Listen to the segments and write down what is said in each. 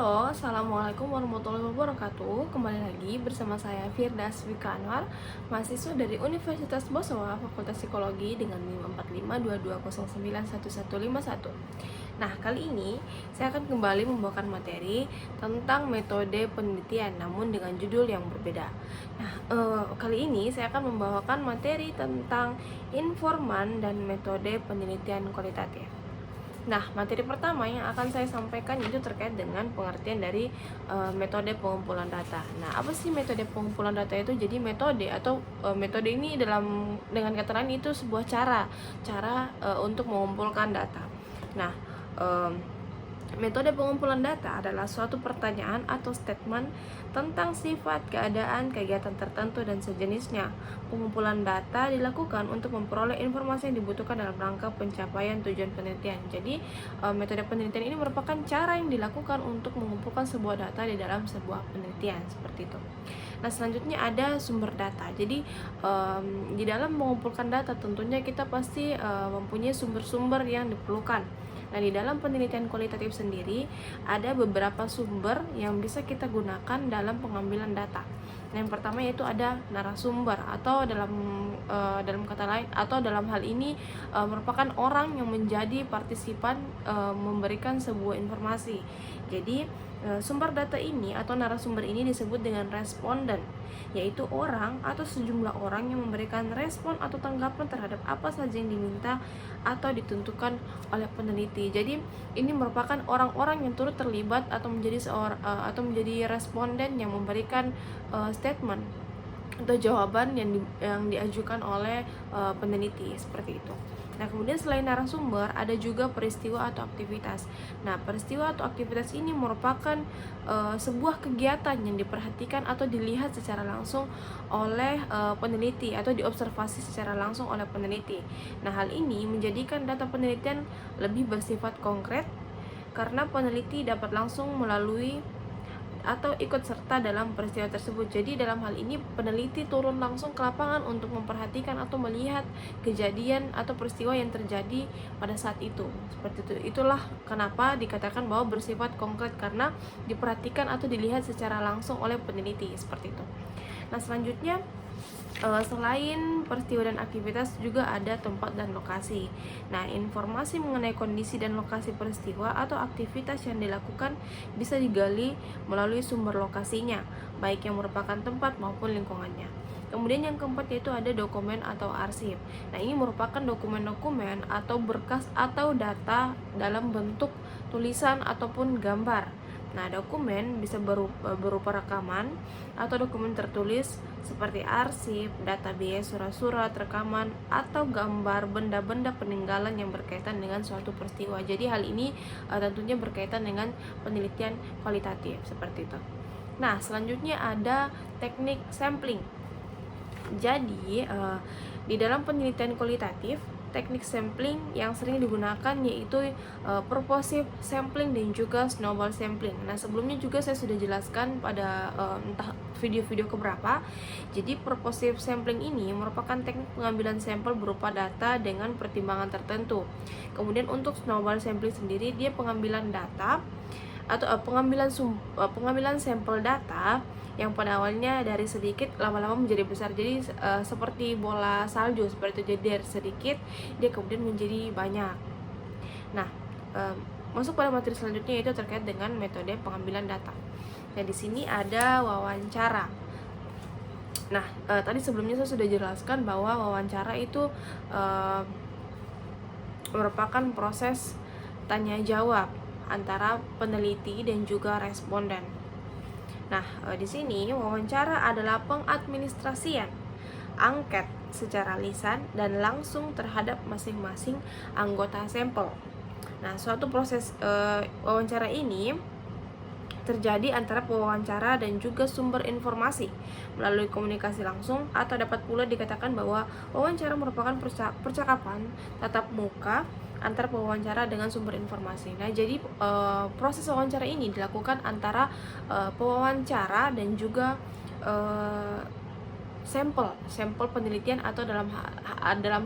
Halo, Assalamualaikum warahmatullahi wabarakatuh. Kembali lagi bersama saya Firdas Wika Anwar, mahasiswa dari Universitas Bosowa, Fakultas Psikologi dengan NIM 4522091151. Nah, kali ini saya akan kembali membawakan materi tentang metode penelitian, namun dengan judul yang berbeda. Nah, kali ini saya akan membawakan materi tentang informan dan metode penelitian kualitatif. Nah, materi pertama yang akan saya sampaikan itu terkait dengan pengertian dari metode pengumpulan data. Nah, apa sih metode pengumpulan data itu? Jadi metode atau metode ini dengan kata lain itu sebuah cara untuk mengumpulkan data. Nah, metode pengumpulan data adalah suatu pertanyaan atau statement tentang sifat, keadaan, kegiatan tertentu, dan sejenisnya. Pengumpulan data dilakukan untuk memperoleh informasi yang dibutuhkan dalam rangka pencapaian tujuan penelitian. Jadi, metode penelitian ini merupakan cara yang dilakukan untuk mengumpulkan sebuah data di dalam sebuah penelitian, seperti itu. Nah, selanjutnya ada sumber data. Jadi, di dalam mengumpulkan data tentunya kita pasti mempunyai sumber-sumber yang diperlukan. Nah, di dalam penelitian kualitatif sendiri ada beberapa sumber yang bisa kita gunakan dalam pengambilan data. Nah, yang pertama yaitu ada narasumber atau dalam kata lain atau dalam hal ini merupakan orang yang menjadi partisipan memberikan sebuah informasi. Jadi, sumber data ini atau narasumber ini disebut dengan responden, yaitu orang atau sejumlah orang yang memberikan respon atau tanggapan terhadap apa saja yang diminta atau ditentukan oleh peneliti. Jadi, ini merupakan orang-orang yang turut terlibat atau menjadi responden yang memberikan statement atau jawaban yang diajukan oleh peneliti, seperti itu. Nah, kemudian selain narasumber ada juga peristiwa atau aktivitas. Nah, peristiwa atau aktivitas ini merupakan sebuah kegiatan yang diperhatikan atau dilihat secara langsung oleh peneliti atau diobservasi secara langsung oleh peneliti. Nah, hal ini menjadikan data penelitian lebih bersifat konkret karena peneliti dapat langsung melalui atau ikut serta dalam peristiwa tersebut. Jadi dalam hal ini peneliti turun langsung ke lapangan untuk memperhatikan atau melihat kejadian atau peristiwa yang terjadi pada saat itu. Seperti itu. Itulah kenapa dikatakan bahwa bersifat konkret, karena diperhatikan atau dilihat secara langsung oleh peneliti, seperti itu. Nah, selanjutnya selain peristiwa dan aktivitas juga ada tempat dan lokasi. Nah, informasi mengenai kondisi dan lokasi peristiwa atau aktivitas yang dilakukan bisa digali melalui sumber lokasinya, baik yang merupakan tempat maupun lingkungannya. Kemudian yang keempat yaitu ada dokumen atau arsip. Nah, ini merupakan dokumen-dokumen atau berkas atau data dalam bentuk tulisan ataupun gambar. Nah, dokumen bisa berupa rekaman atau dokumen tertulis seperti arsip, database, surat-surat, rekaman, atau gambar benda-benda peninggalan yang berkaitan dengan suatu peristiwa. Jadi hal ini tentunya berkaitan dengan penelitian kualitatif, seperti itu. Nah, selanjutnya ada teknik sampling. Jadi, di dalam penelitian kualitatif, teknik sampling yang sering digunakan yaitu purposive sampling dan juga snowball sampling. Nah, sebelumnya juga saya sudah jelaskan pada entah video-video keberapa. Jadi, purposive sampling ini merupakan teknik pengambilan sampel berupa data dengan pertimbangan tertentu. Kemudian untuk snowball sampling sendiri, dia pengambilan data atau pengambilan sampel data yang pada awalnya dari sedikit lama-lama menjadi besar. Jadi seperti bola salju, seperti itu. Jadi dari sedikit dia kemudian menjadi banyak. Nah, masuk pada materi selanjutnya yaitu terkait dengan metode pengambilan data. Nah, di sini ada wawancara. Nah, tadi sebelumnya saya sudah jelaskan bahwa wawancara itu merupakan proses tanya jawab antara peneliti dan juga responden. Nah, di sini wawancara adalah pengadministrasian angket secara lisan dan langsung terhadap masing-masing anggota sampel. Nah, suatu proses wawancara ini terjadi antara pewawancara dan juga sumber informasi melalui komunikasi langsung, atau dapat pula dikatakan bahwa wawancara merupakan percakapan tatap muka antara pewawancara dengan sumber informasi. Nah, jadi proses wawancara ini dilakukan antara pewawancara dan juga sampel penelitian, atau dalam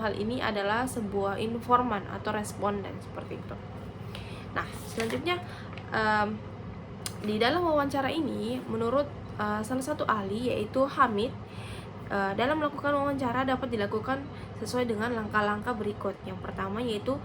hal ini adalah sebuah informan atau responden, seperti itu. Nah, selanjutnya Di dalam wawancara ini, menurut salah satu ahli yaitu Hamid, dalam melakukan wawancara dapat dilakukan sesuai dengan langkah-langkah berikut. Yang pertama yaitu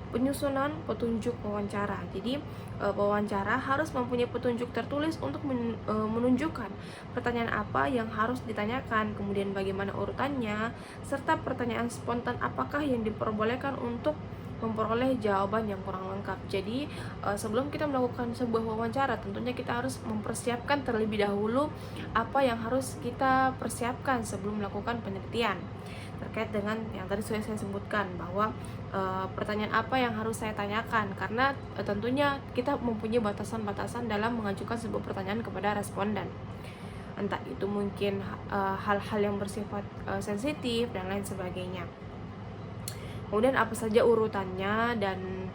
penyusunan petunjuk wawancara. Jadi wawancara harus mempunyai petunjuk tertulis untuk menunjukkan pertanyaan apa yang harus ditanyakan, kemudian bagaimana urutannya, serta pertanyaan spontan apakah yang diperbolehkan untuk memperoleh jawaban yang kurang lengkap. Jadi sebelum kita melakukan sebuah wawancara, tentunya kita harus mempersiapkan terlebih dahulu apa yang harus kita persiapkan sebelum melakukan penelitian. Terkait dengan yang tadi sudah saya sebutkan, bahwa pertanyaan apa yang harus saya tanyakan, karena tentunya kita mempunyai batasan-batasan dalam mengajukan sebuah pertanyaan kepada responden. Entah itu mungkin hal-hal yang bersifat sensitif dan lain sebagainya. Kemudian apa saja urutannya, dan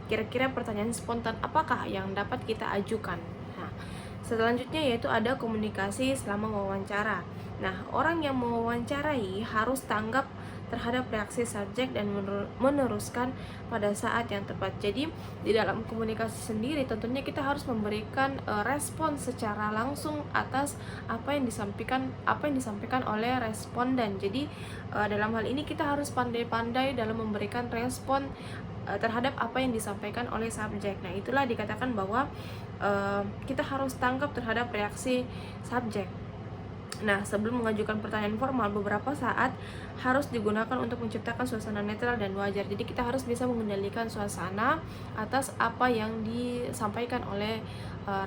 kira-kira pertanyaan spontan apakah yang dapat kita ajukan. Nah, selanjutnya yaitu ada komunikasi selama wawancara. Nah, orang yang mewawancarai harus tanggap terhadap reaksi subjek dan meneruskan pada saat yang tepat. Jadi di dalam komunikasi sendiri tentunya kita harus memberikan respon secara langsung atas apa yang disampaikan oleh responden. Jadi dalam hal ini kita harus pandai-pandai dalam memberikan respon terhadap apa yang disampaikan oleh subjek. Nah, itulah dikatakan bahwa kita harus tanggap terhadap reaksi subjek. Nah, sebelum mengajukan pertanyaan formal, beberapa saat harus digunakan untuk menciptakan suasana netral dan wajar. Jadi kita harus bisa mengendalikan suasana atas apa yang disampaikan oleh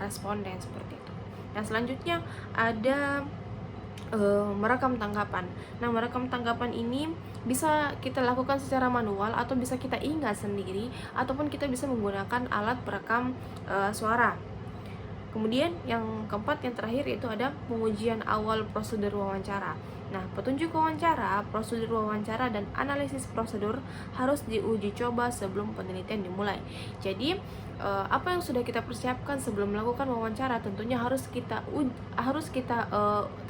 responden, seperti itu. Nah, selanjutnya ada merekam tanggapan. Nah, merekam tanggapan ini bisa kita lakukan secara manual atau bisa kita ingat sendiri, ataupun kita bisa menggunakan alat perekam suara. Kemudian yang keempat, yang terakhir, yaitu ada pengujian awal prosedur wawancara. Nah, petunjuk wawancara, prosedur wawancara, dan analisis prosedur harus diuji coba sebelum penelitian dimulai. Jadi apa yang sudah kita persiapkan sebelum melakukan wawancara tentunya harus kita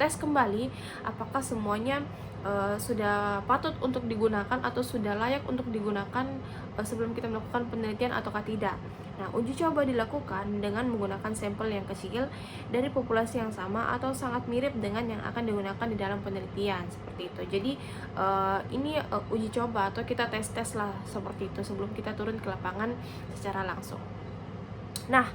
tes kembali apakah semuanya sudah patut untuk digunakan atau sudah layak untuk digunakan sebelum kita melakukan penelitian ataukah tidak. Nah, uji coba dilakukan dengan menggunakan sampel yang kecil dari populasi yang sama atau sangat mirip dengan yang akan digunakan di dalam penelitian, seperti itu. Jadi ini uji coba atau kita tes-tes lah seperti itu sebelum kita turun ke lapangan secara langsung. Nah,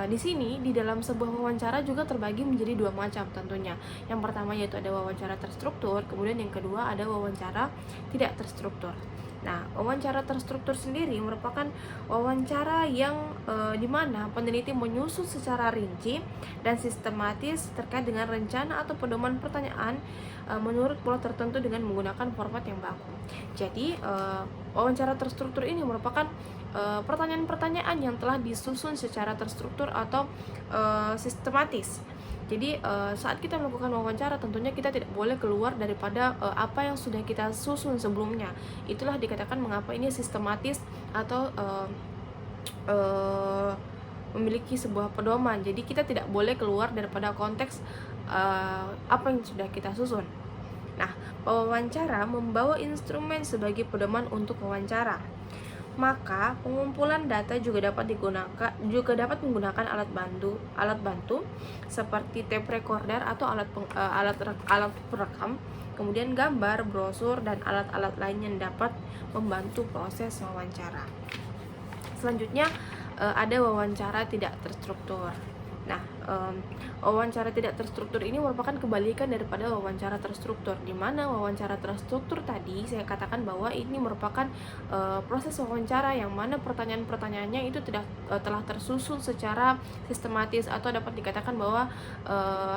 di sini di dalam sebuah wawancara juga terbagi menjadi dua macam tentunya. Yang pertama yaitu ada wawancara terstruktur, kemudian yang kedua ada wawancara tidak terstruktur. Nah, wawancara terstruktur sendiri merupakan wawancara yang dimana peneliti menyusun secara rinci dan sistematis terkait dengan rencana atau pedoman pertanyaan menurut pola tertentu dengan menggunakan format yang baku. Jadi, wawancara terstruktur ini merupakan pertanyaan-pertanyaan yang telah disusun secara terstruktur atau sistematis. Jadi saat kita melakukan wawancara tentunya kita tidak boleh keluar daripada apa yang sudah kita susun sebelumnya. Itulah dikatakan mengapa ini sistematis atau memiliki sebuah pedoman. Jadi kita tidak boleh keluar daripada konteks apa yang sudah kita susun. Nah, pewawancara membawa instrumen sebagai pedoman untuk wawancara. Maka pengumpulan data juga dapat menggunakan alat bantu seperti tape recorder atau alat perekam, kemudian gambar, brosur, dan alat-alat lain yang dapat membantu proses wawancara. Selanjutnya ada wawancara tidak terstruktur. Nah, wawancara tidak terstruktur ini merupakan kebalikan daripada wawancara terstruktur, di mana wawancara terstruktur tadi saya katakan bahwa ini merupakan proses wawancara yang mana pertanyaan-pertanyaannya itu telah tersusun secara sistematis, atau dapat dikatakan bahwa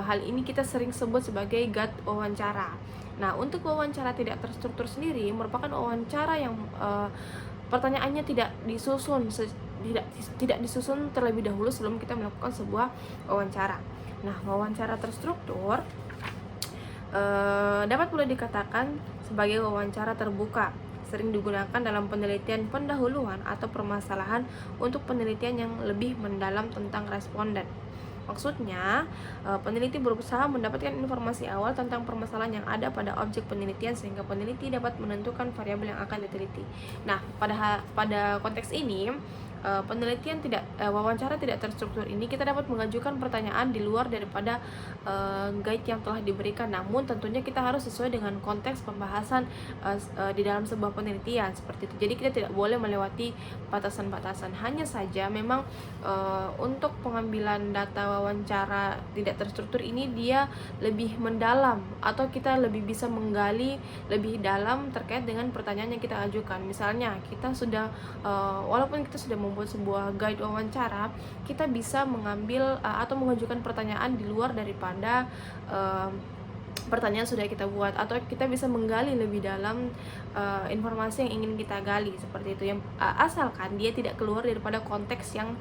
hal ini kita sering sebut sebagai gut wawancara. Nah, untuk wawancara tidak terstruktur sendiri merupakan wawancara yang pertanyaannya tidak disusun terlebih dahulu sebelum kita melakukan sebuah wawancara. Nah, wawancara terstruktur dapat pula dikatakan sebagai wawancara terbuka, sering digunakan dalam penelitian pendahuluan atau permasalahan untuk penelitian yang lebih mendalam tentang responden. Maksudnya, peneliti berusaha mendapatkan informasi awal tentang permasalahan yang ada pada objek penelitian sehingga peneliti dapat menentukan variabel yang akan diteliti. Nah, pada konteks ini wawancara tidak terstruktur ini, kita dapat mengajukan pertanyaan di luar daripada guide yang telah diberikan. Namun tentunya kita harus sesuai dengan konteks pembahasan di dalam sebuah penelitian seperti itu. Jadi kita tidak boleh melewati batasan-batasan. Hanya saja memang untuk pengambilan data wawancara tidak terstruktur ini dia lebih mendalam, atau kita lebih bisa menggali lebih dalam terkait dengan pertanyaan yang kita ajukan. Misalnya kita sudah walaupun kita sudah membuat sebuah guide wawancara, kita bisa mengambil atau mengajukan pertanyaan di luar daripada pertanyaan sudah kita buat, atau kita bisa menggali lebih dalam informasi yang ingin kita gali seperti itu, yang asalkan dia tidak keluar daripada konteks yang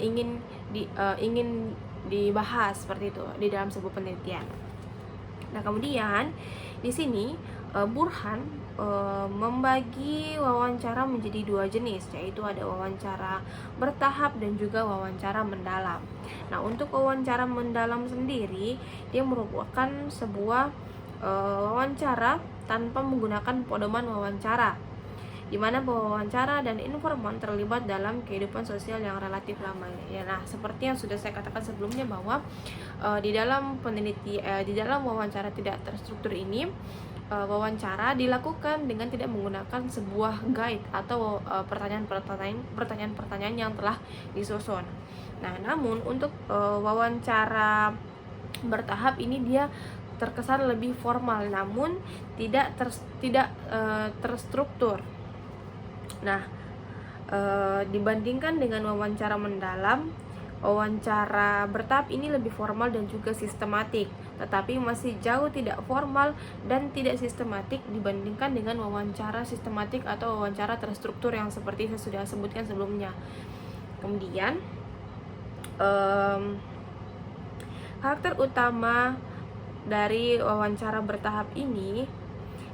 ingin dibahas seperti itu di dalam sebuah penelitian. Nah, kemudian di sini Burhan membagi wawancara menjadi dua jenis, yaitu ada wawancara bertahap dan juga wawancara mendalam. Nah, untuk wawancara mendalam sendiri, dia merupakan sebuah wawancara tanpa menggunakan pedoman wawancara, di mana pewawancara dan informan terlibat dalam kehidupan sosial yang relatif lama. Ya, nah, seperti yang sudah saya katakan sebelumnya bahwa di dalam wawancara tidak terstruktur ini, wawancara dilakukan dengan tidak menggunakan sebuah guide atau pertanyaan-pertanyaan yang telah disusun. Nah, namun untuk wawancara bertahap ini dia terkesan lebih formal, namun tidak terstruktur. Nah, dibandingkan dengan wawancara mendalam, wawancara bertahap ini lebih formal dan juga sistematik, tetapi masih jauh tidak formal dan tidak sistematik dibandingkan dengan wawancara sistematik atau wawancara terstruktur yang seperti saya sudah sebutkan sebelumnya. Kemudian karakter utama dari wawancara bertahap ini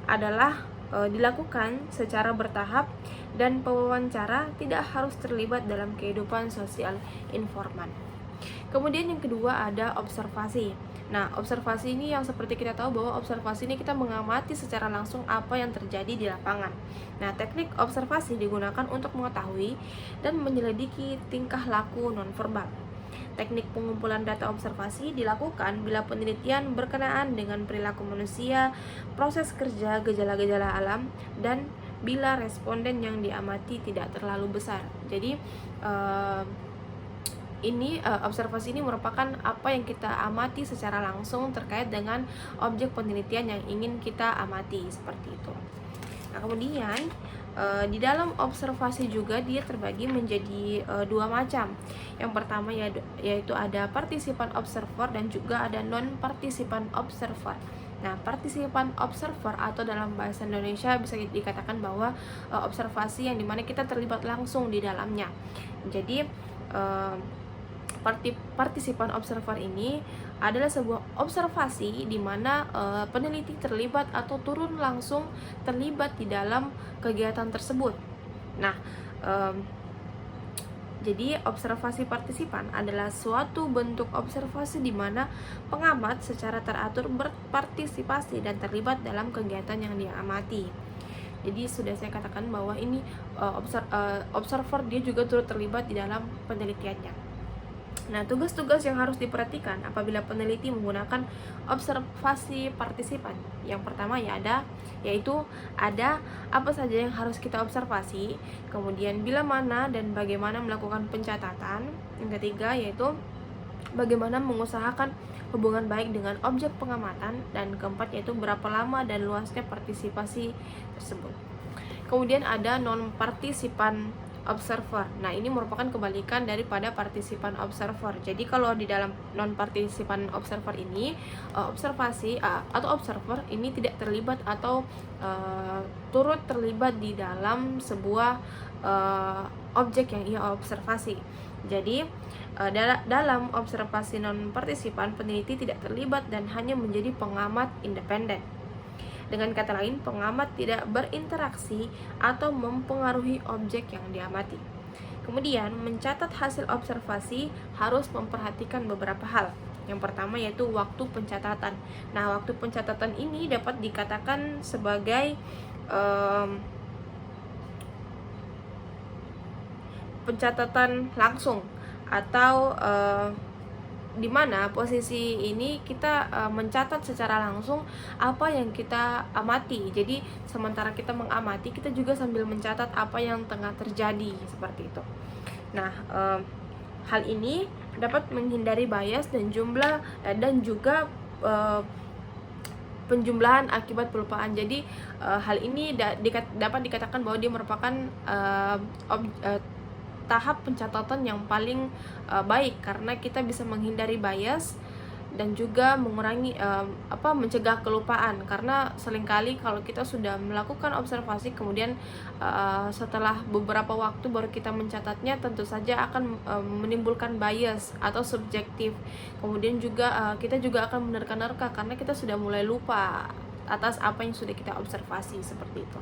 adalah dilakukan secara bertahap dan pewawancara tidak harus terlibat dalam kehidupan sosial informan. Kemudian yang kedua ada observasi. Nah, observasi ini yang seperti kita tahu bahwa observasi ini kita mengamati secara langsung apa yang terjadi di lapangan. Nah, teknik observasi digunakan untuk mengetahui dan menyelidiki tingkah laku nonverbal. Teknik pengumpulan data observasi dilakukan bila penelitian berkenaan dengan perilaku manusia, proses kerja, gejala-gejala alam, dan bila responden yang diamati tidak terlalu besar. Jadi observasi ini merupakan apa yang kita amati secara langsung terkait dengan objek penelitian yang ingin kita amati seperti itu. Nah, kemudian di dalam observasi juga dia terbagi menjadi dua macam. Yang pertama yaitu ada partisipan observer dan juga ada non-partisipan observer. Nah, partisipan observer atau dalam bahasa Indonesia bisa dikatakan bahwa observasi yang dimana kita terlibat langsung di dalamnya. Jadi partisipan observer ini adalah sebuah observasi di mana peneliti terlibat atau turun langsung terlibat di dalam kegiatan tersebut. Nah, jadi observasi partisipan adalah suatu bentuk observasi di mana pengamat secara teratur berpartisipasi dan terlibat dalam kegiatan yang dia amati. Jadi sudah saya katakan bahwa ini observer dia juga turut terlibat di dalam penelitiannya. Nah, tugas-tugas yang harus diperhatikan apabila peneliti menggunakan observasi partisipan. Yang pertama yaitu ada apa saja yang harus kita observasi, kemudian bila mana dan bagaimana melakukan pencatatan. Yang ketiga yaitu bagaimana mengusahakan hubungan baik dengan objek pengamatan, dan keempat yaitu berapa lama dan luasnya partisipasi tersebut. Kemudian ada non-partisipan observer. Nah, ini merupakan kebalikan daripada partisipan observer. Jadi kalau di dalam non-partisipan observer ini observasi atau observer ini tidak terlibat atau turut terlibat di dalam sebuah objek yang ia observasi. Jadi dalam observasi non-partisipan, peneliti tidak terlibat dan hanya menjadi pengamat independen. Dengan kata lain, pengamat tidak berinteraksi atau mempengaruhi objek yang diamati. Kemudian, mencatat hasil observasi harus memperhatikan beberapa hal. Yang pertama yaitu waktu pencatatan. Nah, waktu pencatatan ini dapat dikatakan sebagai pencatatan langsung atau di mana posisi ini kita mencatat secara langsung apa yang kita amati. Jadi sementara kita mengamati, kita juga sambil mencatat apa yang tengah terjadi, seperti itu. Nah, hal ini dapat menghindari bias dan juga penjumlahan akibat pelupaan. Jadi hal ini dapat dikatakan bahwa dia merupakan tahap pencatatan yang paling baik, karena kita bisa menghindari bias dan juga mengurangi mencegah kelupaan. Karena seringkali kalau kita sudah melakukan observasi kemudian setelah beberapa waktu baru kita mencatatnya, tentu saja akan menimbulkan bias atau subjektif. Kemudian juga kita juga akan menerka-nerka karena kita sudah mulai lupa atas apa yang sudah kita observasi, seperti itu.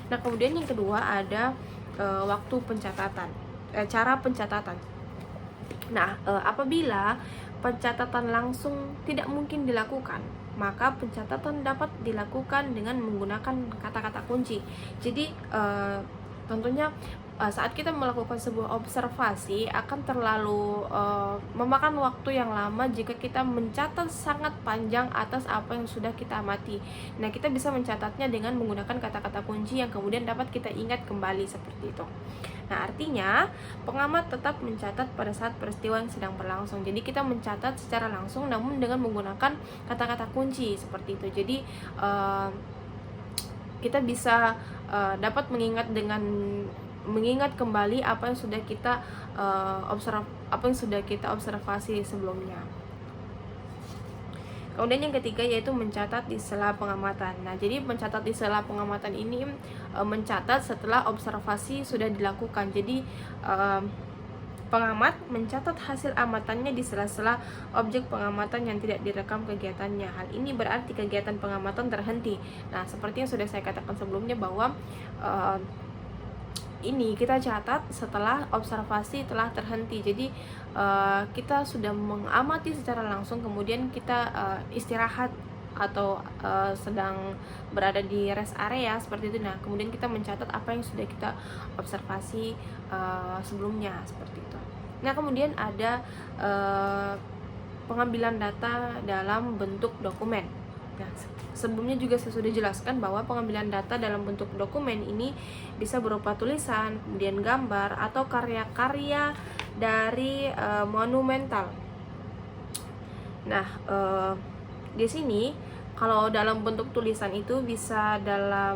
Nah, kemudian yang kedua ada waktu pencatatan, cara pencatatan. Nah, apabila pencatatan langsung tidak mungkin dilakukan, maka pencatatan dapat dilakukan dengan menggunakan kata-kata kunci. Jadi tentunya saat kita melakukan sebuah observasi akan terlalu memakan waktu yang lama jika kita mencatat sangat panjang atas apa yang sudah kita amati. Nah, kita bisa mencatatnya dengan menggunakan kata-kata kunci yang kemudian dapat kita ingat kembali, seperti itu. Nah, artinya pengamat tetap mencatat pada saat peristiwa yang sedang berlangsung. Jadi kita mencatat secara langsung namun dengan menggunakan kata-kata kunci, seperti itu. Jadi kita bisa dapat mengingat kembali apa yang sudah kita observasi sebelumnya. Kemudian yang ketiga yaitu mencatat di sela pengamatan. Nah, jadi mencatat di sela pengamatan ini mencatat setelah observasi sudah dilakukan. Jadi pengamat mencatat hasil amatannya di sela-sela objek pengamatan yang tidak direkam kegiatannya. Hal ini berarti kegiatan pengamatan terhenti. Nah, seperti yang sudah saya katakan sebelumnya bahwa ini kita catat setelah observasi telah terhenti. Jadi kita sudah mengamati secara langsung, kemudian kita istirahat atau sedang berada di rest area, seperti itu. Nah, kemudian kita mencatat apa yang sudah kita observasi sebelumnya, seperti itu. Nah, kemudian ada pengambilan data dalam bentuk dokumen. Nah, sebelumnya juga saya sudah jelaskan bahwa pengambilan data dalam bentuk dokumen ini bisa berupa tulisan, kemudian gambar, atau karya-karya dari monumental. Nah, di sini kalau dalam bentuk tulisan itu bisa dalam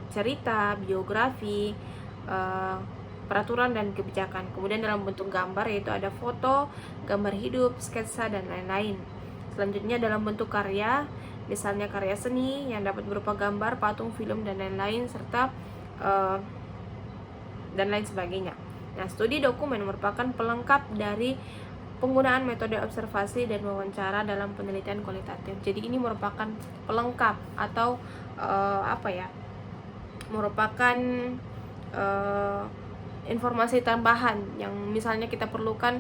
cerita, biografi, peraturan dan kebijakan. Kemudian dalam bentuk gambar yaitu ada foto, gambar hidup, sketsa, dan lain-lain. Selanjutnya dalam bentuk karya, misalnya karya seni yang dapat berupa gambar, patung, film, dan lain-lain, serta dan lain sebagainya. Nah, studi dokumen merupakan pelengkap dari penggunaan metode observasi dan wawancara dalam penelitian kualitatif. Jadi ini merupakan pelengkap atau merupakan informasi tambahan yang misalnya kita perlukan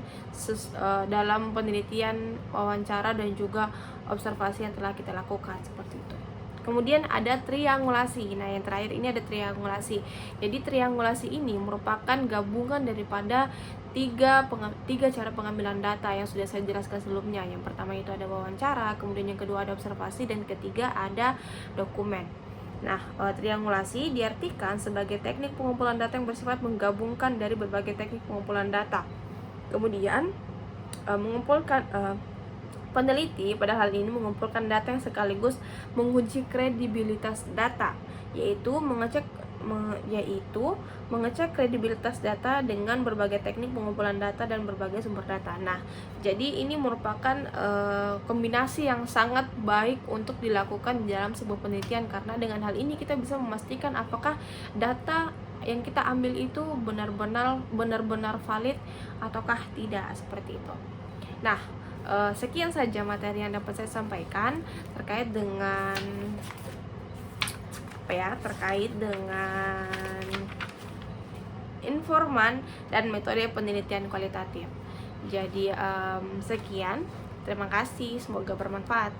dalam penelitian, wawancara, dan juga observasi yang telah kita lakukan, seperti itu. Kemudian ada triangulasi. Nah, yang terakhir ini ada triangulasi. Jadi triangulasi ini merupakan gabungan daripada tiga cara pengambilan data yang sudah saya jelaskan sebelumnya. Yang pertama itu ada wawancara, kemudian yang kedua ada observasi, dan ketiga ada dokumen. Nah, triangulasi diartikan sebagai teknik pengumpulan data yang bersifat menggabungkan dari berbagai teknik pengumpulan data. Kemudian peneliti pada hal ini mengumpulkan data yang sekaligus menguji kredibilitas data, yaitu mengecek kredibilitas data dengan berbagai teknik pengumpulan data dan berbagai sumber data. Nah, jadi ini merupakan kombinasi yang sangat baik untuk dilakukan dalam sebuah penelitian, karena dengan hal ini kita bisa memastikan apakah data yang kita ambil itu benar-benar valid ataukah tidak, seperti itu. Nah, sekian saja materi yang dapat saya sampaikan terkait dengan informan dan metode penelitian kualitatif. Jadi sekian, terima kasih, semoga bermanfaat.